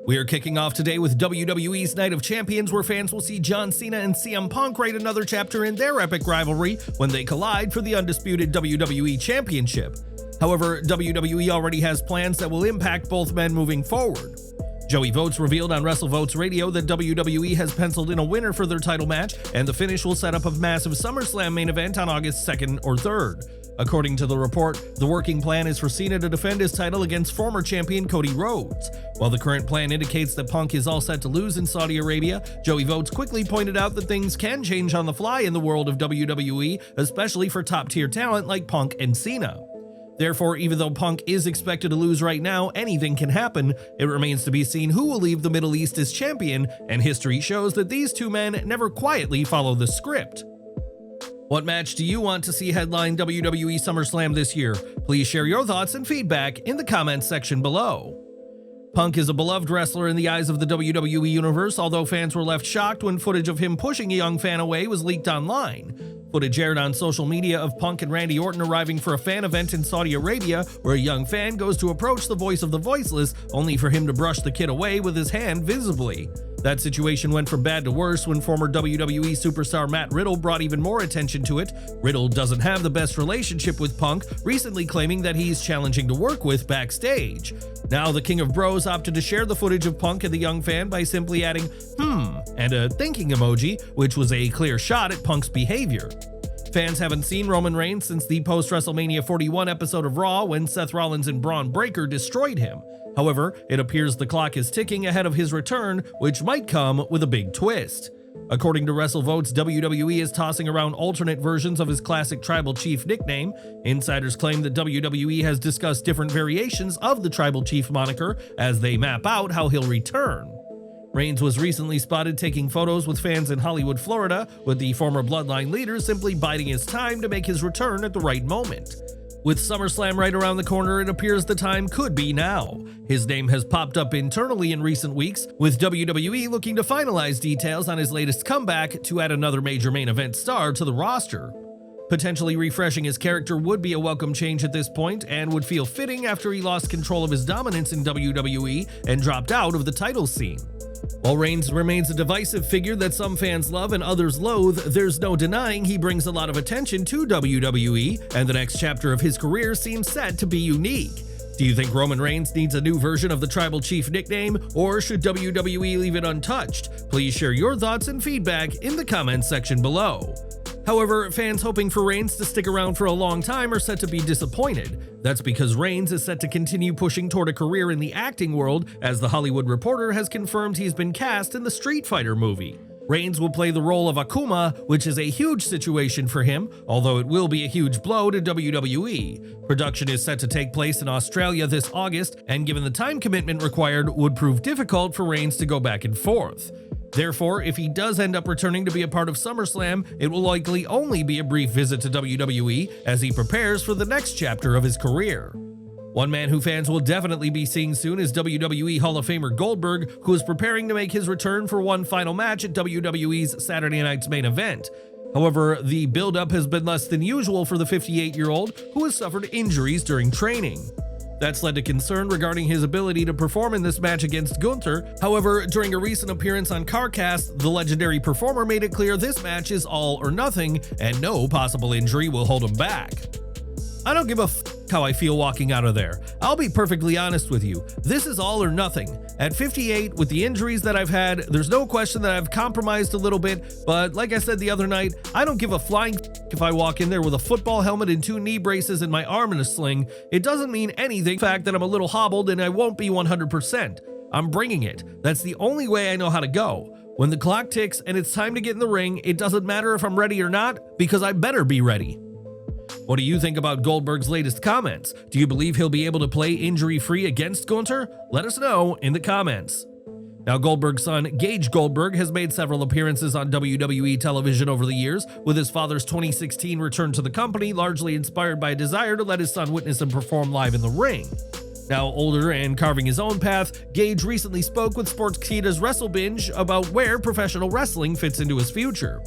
We are kicking off today with WWE's Night of Champions, where fans will see John Cena and CM Punk write another chapter in their epic rivalry when they collide for the undisputed WWE Championship. However, WWE already has plans that will impact both men moving forward. Joey Votes revealed on WrestleVotes Radio that WWE has penciled in a winner for their title match, and the finish will set up a massive SummerSlam main event on August 2nd or 3rd. According to the report, the working plan is for Cena to defend his title against former champion Cody Rhodes. While the current plan indicates that Punk is all set to lose in Saudi Arabia, Joey Votes quickly pointed out that things can change on the fly in the world of WWE, especially for top-tier talent like Punk and Cena. Therefore, even though Punk is expected to lose right now, anything can happen. It remains to be seen who will leave the Middle East as champion, and history shows that these two men never quietly follow the script. What match do you want to see headline WWE SummerSlam this year? Please share your thoughts and feedback in the comments section below. Punk is a beloved wrestler in the eyes of the WWE universe, although fans were left shocked when footage of him pushing a young fan away was leaked online. Footage aired on social media of Punk and Randy Orton arriving for a fan event in Saudi Arabia, where a young fan goes to approach the voice of the voiceless, only for him to brush the kid away with his hand visibly. That situation went from bad to worse when former WWE superstar Matt Riddle brought even more attention to it. Riddle doesn't have the best relationship with Punk, recently claiming that he's challenging to work with backstage. Now the King of Bros opted to share the footage of Punk and the young fan by simply adding, and a thinking emoji, which was a clear shot at Punk's behavior. Fans haven't seen Roman Reigns since the post-WrestleMania 41 episode of Raw when Seth Rollins and Braun Breaker destroyed him. However, it appears the clock is ticking ahead of his return, which might come with a big twist. According to WrestleVotes, WWE is tossing around alternate versions of his classic Tribal Chief nickname. Insiders claim that WWE has discussed different variations of the Tribal Chief moniker as they map out how he'll return. Reigns was recently spotted taking photos with fans in Hollywood, Florida, with the former Bloodline leader simply biding his time to make his return at the right moment. With SummerSlam right around the corner, it appears the time could be now. His name has popped up internally in recent weeks, with WWE looking to finalize details on his latest comeback to add another major main event star to the roster. Potentially refreshing his character would be a welcome change at this point, and would feel fitting after he lost control of his dominance in WWE and dropped out of the title scene. While Reigns remains a divisive figure that some fans love and others loathe, there's no denying he brings a lot of attention to WWE, and the next chapter of his career seems set to be unique. Do you think Roman Reigns needs a new version of the Tribal Chief nickname, or should WWE leave it untouched? Please share your thoughts and feedback in the comments section below. However, fans hoping for Reigns to stick around for a long time are set to be disappointed. That's because Reigns is set to continue pushing toward a career in the acting world, as The Hollywood Reporter has confirmed he's been cast in the Street Fighter movie. Reigns will play the role of Akuma, which is a huge situation for him, although it will be a huge blow to WWE. Production is set to take place in Australia this August, and given the time commitment required, would prove difficult for Reigns to go back and forth. Therefore, if he does end up returning to be a part of SummerSlam, it will likely only be a brief visit to WWE as he prepares for the next chapter of his career. One man who fans will definitely be seeing soon is WWE Hall of Famer Goldberg, who is preparing to make his return for one final match at WWE's Saturday night's main event. However, the build-up has been less than usual for the 58-year-old, who has suffered injuries during training. That's led to concern regarding his ability to perform in this match against Gunther. However, during a recent appearance on CarCast, the legendary performer made it clear this match is all or nothing, and no possible injury will hold him back. I don't give a how I feel walking out of there. I'll be perfectly honest with you. This is all or nothing. At 58, with the injuries that I've had, there's no question that I've compromised a little bit, but like I said the other night, I don't give a flying if I walk in there with a football helmet and 2 knee braces and my arm in a sling. It doesn't mean anything. The fact that I'm a little hobbled and I won't be 100%. I'm bringing it. That's the only way I know how to go. When the clock ticks and it's time to get in the ring, it doesn't matter if I'm ready or not, because I better be ready. What do you think about Goldberg's latest comments? Do you believe he'll be able to play injury-free against Gunther? Let us know in the comments. Now, Goldberg's son, Gage Goldberg, has made several appearances on WWE television over the years, with his father's 2016 return to the company largely inspired by a desire to let his son witness him perform live in the ring. Now older and carving his own path, Gage recently spoke with Sportskeeda's Wrestle Binge about where professional wrestling fits into his future.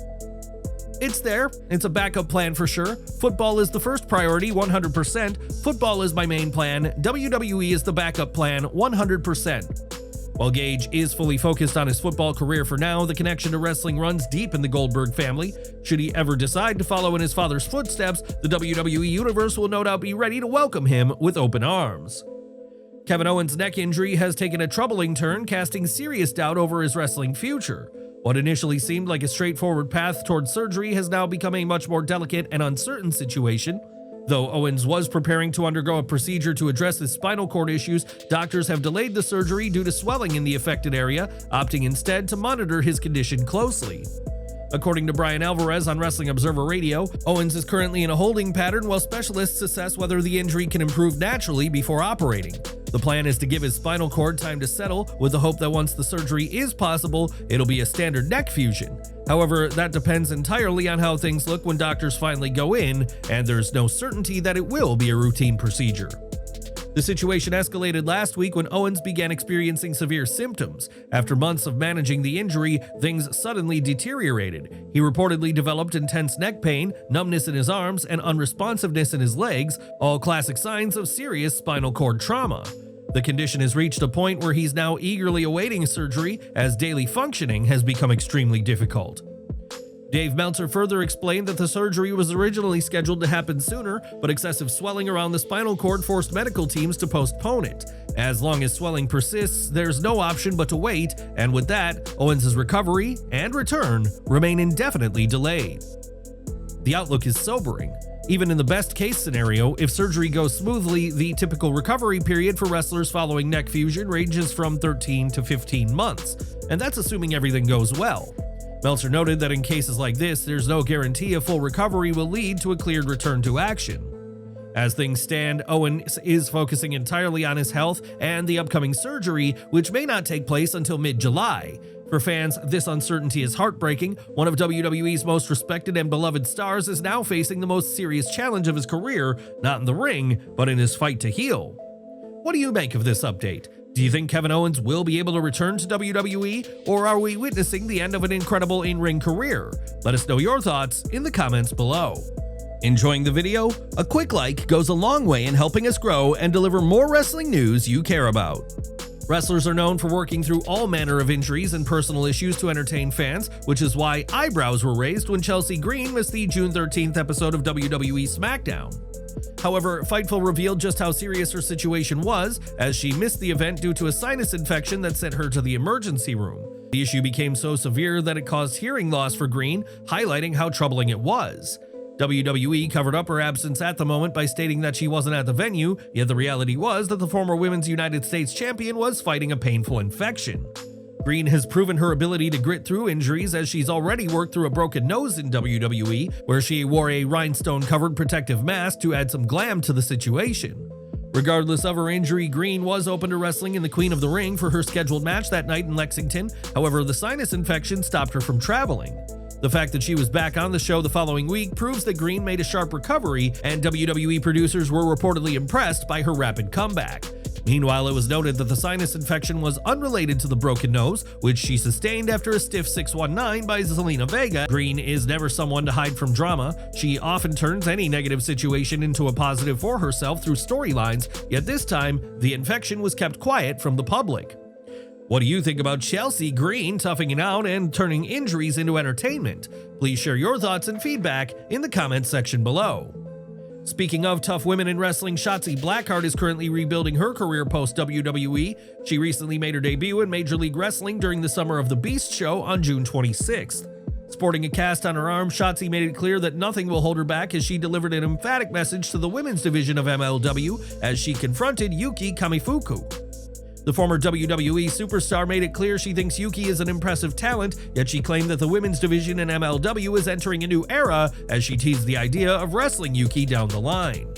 It's there. It's a backup plan for sure. Football is the first priority, 100%. Football is my main plan. WWE is the backup plan, 100%. While Gage is fully focused on his football career for now, the connection to wrestling runs deep in the Goldberg family. Should he ever decide to follow in his father's footsteps, the WWE Universe will no doubt be ready to welcome him with open arms. Kevin Owens' neck injury has taken a troubling turn, casting serious doubt over his wrestling future. What initially seemed like a straightforward path towards surgery has now become a much more delicate and uncertain situation. Though Owens was preparing to undergo a procedure to address his spinal cord issues, doctors have delayed the surgery due to swelling in the affected area, opting instead to monitor his condition closely. According to Brian Alvarez on Wrestling Observer Radio, Owens is currently in a holding pattern while specialists assess whether the injury can improve naturally before operating. The plan is to give his spinal cord time to settle, with the hope that once the surgery is possible, it'll be a standard neck fusion. However, that depends entirely on how things look when doctors finally go in, and there's no certainty that it will be a routine procedure. The situation escalated last week when Owens began experiencing severe symptoms. After months of managing the injury, things suddenly deteriorated. He reportedly developed intense neck pain, numbness in his arms, and unresponsiveness in his legs, all classic signs of serious spinal cord trauma. The condition has reached a point where he's now eagerly awaiting surgery, as daily functioning has become extremely difficult. Dave Meltzer further explained that the surgery was originally scheduled to happen sooner, but excessive swelling around the spinal cord forced medical teams to postpone it. As long as swelling persists, there's no option but to wait, and with that, Owens' recovery and return remain indefinitely delayed. The outlook is sobering. Even in the best-case scenario, if surgery goes smoothly, the typical recovery period for wrestlers following neck fusion ranges from 13 to 15 months, and that's assuming everything goes well. Meltzer noted that in cases like this, there's no guarantee a full recovery will lead to a cleared return to action. As things stand, Owens is focusing entirely on his health and the upcoming surgery, which may not take place until mid-July. For fans, this uncertainty is heartbreaking. One of WWE's most respected and beloved stars is now facing the most serious challenge of his career, not in the ring, but in his fight to heal. What do you make of this update? Do you think Kevin Owens will be able to return to WWE, or are we witnessing the end of an incredible in-ring career? Let us know your thoughts in the comments below. Enjoying the video? A quick like goes a long way in helping us grow and deliver more wrestling news you care about. Wrestlers are known for working through all manner of injuries and personal issues to entertain fans, which is why eyebrows were raised when Chelsea Green missed the June 13th episode of WWE Smackdown. However, Fightful revealed just how serious her situation was, as she missed the event due to a sinus infection that sent her to the emergency room. The issue became so severe that it caused hearing loss for Green, highlighting how troubling it was. WWE covered up her absence at the moment by stating that she wasn't at the venue, yet the reality was that the former Women's United States Champion was fighting a painful infection. Green has proven her ability to grit through injuries, as she's already worked through a broken nose in WWE, where she wore a rhinestone-covered protective mask to add some glam to the situation. Regardless of her injury, Green was open to wrestling in the Queen of the Ring for her scheduled match that night in Lexington. However, the sinus infection stopped her from traveling. The fact that she was back on the show the following week proves that Green made a sharp recovery, and WWE producers were reportedly impressed by her rapid comeback. Meanwhile, it was noted that the sinus infection was unrelated to the broken nose, which she sustained after a stiff 619 by Zelina Vega. Green is never someone to hide from drama. She often turns any negative situation into a positive for herself through storylines, yet this time, the infection was kept quiet from the public. What do you think about Chelsea Green toughing it out and turning injuries into entertainment? Please share your thoughts and feedback in the comments section below. Speaking of tough women in wrestling, Shotzi Blackheart is currently rebuilding her career post-WWE. She recently made her debut in Major League Wrestling during the Summer of the Beast show on June 26th. Sporting a cast on her arm, Shotzi made it clear that nothing will hold her back as she delivered an emphatic message to the women's division of MLW as she confronted Yuki Kamifuku. The former WWE superstar made it clear she thinks Yuki is an impressive talent, yet she claimed that the women's division in MLW is entering a new era as she teased the idea of wrestling Yuki down the line.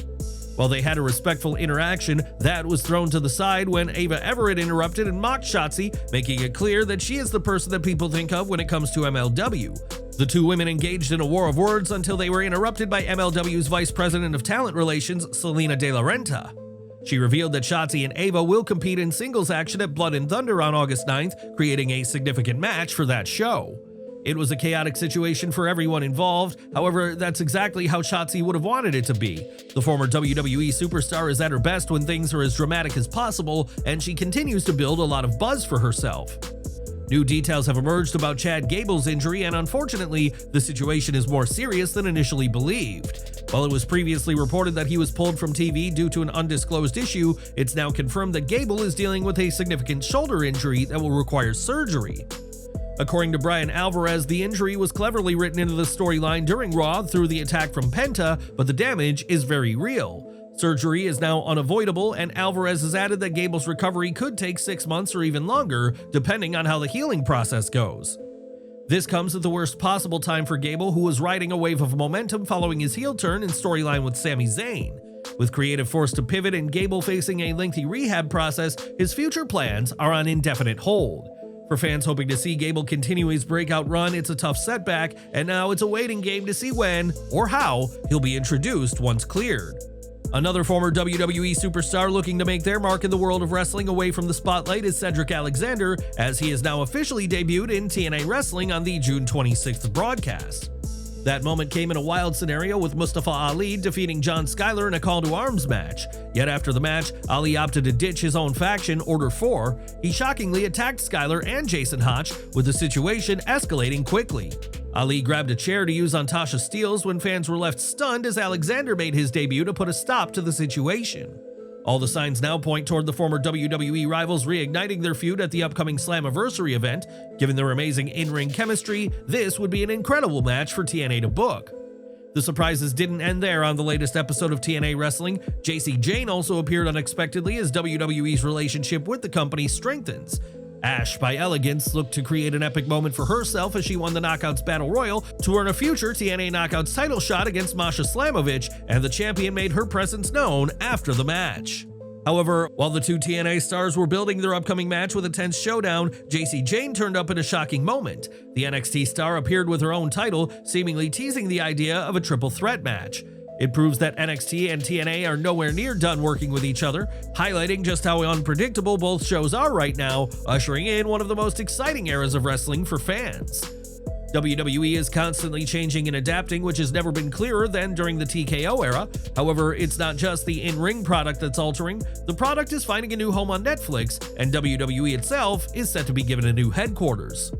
While they had a respectful interaction, that was thrown to the side when Ava Everett interrupted and mocked Shotzi, making it clear that she is the person that people think of when it comes to MLW. The two women engaged in a war of words until they were interrupted by MLW's Vice President of Talent Relations, Selena De La Renta. She revealed that Shotzi and Ava will compete in singles action at Blood and Thunder on August 9th, creating a significant match for that show. It was a chaotic situation for everyone involved, however, that's exactly how Shotzi would have wanted it to be. The former WWE superstar is at her best when things are as dramatic as possible, and she continues to build a lot of buzz for herself. New details have emerged about Chad Gable's injury, and unfortunately, the situation is more serious than initially believed. While it was previously reported that he was pulled from TV due to an undisclosed issue, it's now confirmed that Gable is dealing with a significant shoulder injury that will require surgery. According to Brian Alvarez, the injury was cleverly written into the storyline during Raw through the attack from Penta, but the damage is very real. Surgery is now unavoidable, and Alvarez has added that Gable's recovery could take 6 months or even longer, depending on how the healing process goes. This comes at the worst possible time for Gable, who was riding a wave of momentum following his heel turn and storyline with Sami Zayn. With creative forced to pivot and Gable facing a lengthy rehab process, his future plans are on indefinite hold. For fans hoping to see Gable continue his breakout run, it's a tough setback, and now it's a waiting game to see when, or how, he'll be introduced once cleared. Another former WWE superstar looking to make their mark in the world of wrestling away from the spotlight is Cedric Alexander, as he has now officially debuted in TNA Wrestling on the June 26th broadcast. That moment came in a wild scenario with Mustafa Ali defeating John Skyler in a call to arms match. Yet after the match, Ali opted to ditch his own faction, Order 4. He shockingly attacked Skyler and Jason Hotch, with the situation escalating quickly. Ali grabbed a chair to use on Tasha Steelz when fans were left stunned as Alexander made his debut to put a stop to the situation. All the signs now point toward the former WWE rivals reigniting their feud at the upcoming Slammiversary event. Given their amazing in-ring chemistry, this would be an incredible match for TNA to book. The surprises didn't end there on the latest episode of TNA Wrestling. Jayne also appeared unexpectedly as WWE's relationship with the company strengthens. Ash by Elegance looked to create an epic moment for herself as she won the Knockouts Battle Royal to earn a future TNA Knockouts title shot against Masha Slamovich, and the champion made her presence known after the match. However, while the two TNA stars were building their upcoming match with a tense showdown, Jayne turned up in a shocking moment. The NXT star appeared with her own title, seemingly teasing the idea of a triple threat match. It proves that NXT and TNA are nowhere near done working with each other, highlighting just how unpredictable both shows are right now, ushering in one of the most exciting eras of wrestling for fans. WWE is constantly changing and adapting, which has never been clearer than during the TKO era. However, it's not just the in-ring product that's altering. The product is finding a new home on Netflix, and WWE itself is set to be given a new headquarters.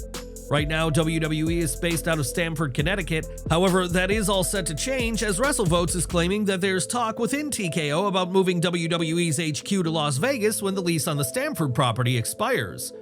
Right now, WWE is based out of Stamford, Connecticut. However, that is all set to change as WrestleVotes is claiming that there's talk within TKO about moving WWE's HQ to Las Vegas when the lease on the Stamford property expires.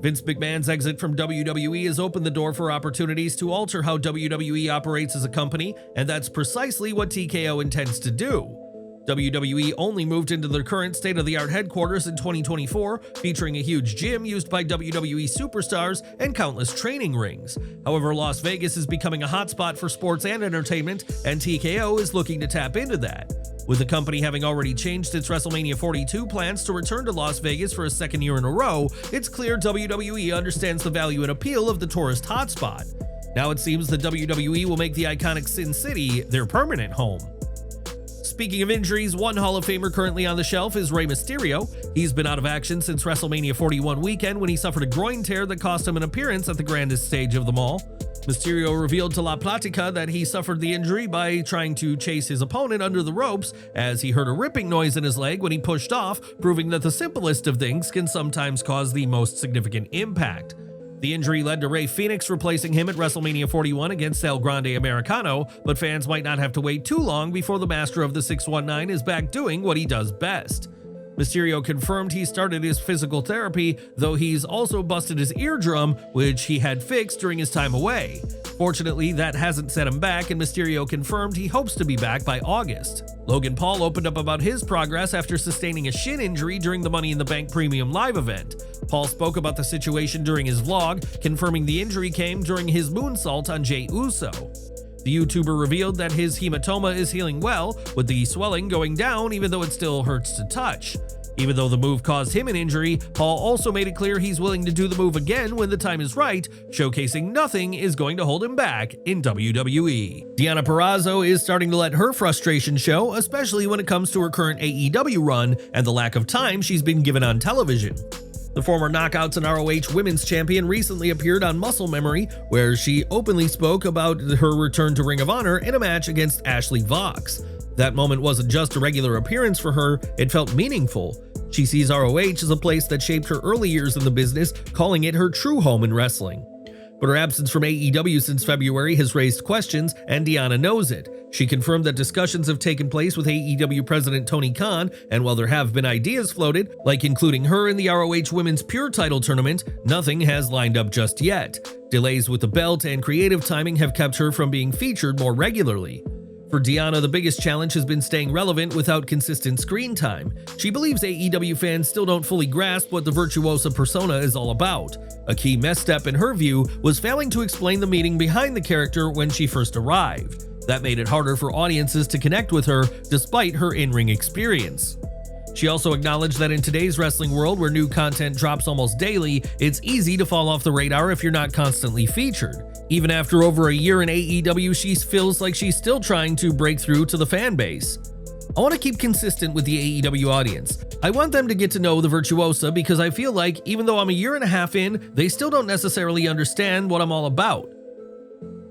Vince McMahon's exit from WWE has opened the door for opportunities to alter how WWE operates as a company, and that's precisely what TKO intends to do. WWE only moved into their current state-of-the-art headquarters in 2024, featuring a huge gym used by WWE superstars and countless training rings. However, Las Vegas is becoming a hotspot for sports and entertainment, and TKO is looking to tap into that. With the company having already changed its WrestleMania 42 plans to return to Las Vegas for a second year in a row, it's clear WWE understands the value and appeal of the tourist hotspot. Now it seems that WWE will make the iconic Sin City their permanent home. Speaking of injuries, one Hall of Famer currently on the shelf is Rey Mysterio. He's been out of action since WrestleMania 41 weekend when he suffered a groin tear that cost him an appearance at the grandest stage of them all. Mysterio revealed to La Platica that he suffered the injury by trying to chase his opponent under the ropes as he heard a ripping noise in his leg when he pushed off, proving that the simplest of things can sometimes cause the most significant impact. The injury led to Rey Fenix replacing him at WrestleMania 41 against El Grande Americano, but fans might not have to wait too long before the master of the 619 is back doing what he does best. Mysterio confirmed he started his physical therapy, though he's also busted his eardrum, which he had fixed during his time away. Fortunately, that hasn't set him back, and Mysterio confirmed he hopes to be back by August. Logan Paul opened up about his progress after sustaining a shin injury during the Money in the Bank Premium Live event. Paul spoke about the situation during his vlog, confirming the injury came during his moonsault on Jey Uso. The YouTuber revealed that his hematoma is healing well, with the swelling going down even though it still hurts to touch. Even though the move caused him an injury, Paul also made it clear he's willing to do the move again when the time is right, showcasing nothing is going to hold him back in WWE. Deonna Purrazzo is starting to let her frustration show, especially when it comes to her current AEW run and the lack of time she's been given on television. The former Knockouts and ROH Women's Champion recently appeared on Muscle Memory, where she openly spoke about her return to Ring of Honor in a match against Ashley Vox. That moment wasn't just a regular appearance for her, it felt meaningful. She sees ROH as a place that shaped her early years in the business, calling it her true home in wrestling. But her absence from AEW since February has raised questions, and Deonna knows it. She confirmed that discussions have taken place with AEW President Tony Khan, and while there have been ideas floated, like including her in the ROH Women's Pure Title Tournament, nothing has lined up just yet. Delays with the belt and creative timing have kept her from being featured more regularly. For Deonna, the biggest challenge has been staying relevant without consistent screen time. She believes AEW fans still don't fully grasp what the Virtuosa persona is all about. A key misstep in her view was failing to explain the meaning behind the character when she first arrived. That made it harder for audiences to connect with her despite her in-ring experience. She also acknowledged that in today's wrestling world where new content drops almost daily, it's easy to fall off the radar if you're not constantly featured. Even after over a year in AEW, she feels like she's still trying to break through to the fan base. I want to keep consistent with the AEW audience. I want them to get to know the Virtuosa because I feel like, even though I'm a year and a half in, they still don't necessarily understand what I'm all about.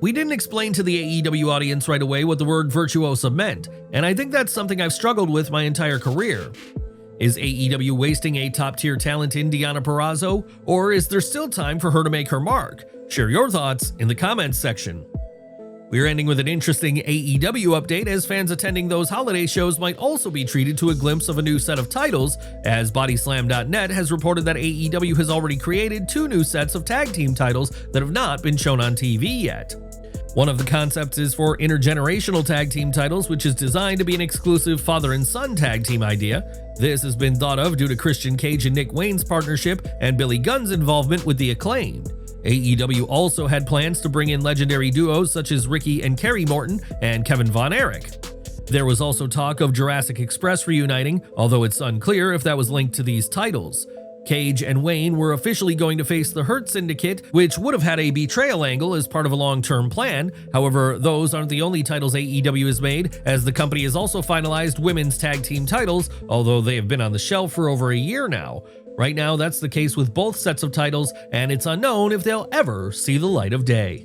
We didn't explain to the AEW audience right away what the word Virtuosa meant, and I think that's something I've struggled with my entire career. Is AEW wasting a top-tier talent in Deonna Purrazzo, or is there still time for her to make her mark? Share your thoughts in the comments section. We're ending with an interesting AEW update, as fans attending those holiday shows might also be treated to a glimpse of a new set of titles, as Bodyslam.net has reported that AEW has already created 2 new sets of tag team titles that have not been shown on TV yet. One of the concepts is for intergenerational tag team titles, which is designed to be an exclusive father and son tag team idea. This has been thought of due to Christian Cage and Nick Wayne's partnership and Billy Gunn's involvement with the Acclaimed. AEW also had plans to bring in legendary duos such as Ricky and Kerry Morton and Kevin Von Erich. There was also talk of Jurassic Express reuniting, although it's unclear if that was linked to these titles. Cage and Wayne were officially going to face the Hurt Syndicate, which would have had a betrayal angle as part of a long-term plan. However, those aren't the only titles AEW has made, as the company has also finalized women's tag team titles, although they have been on the shelf for over a year now. Right now, that's the case with both sets of titles, and it's unknown if they'll ever see the light of day.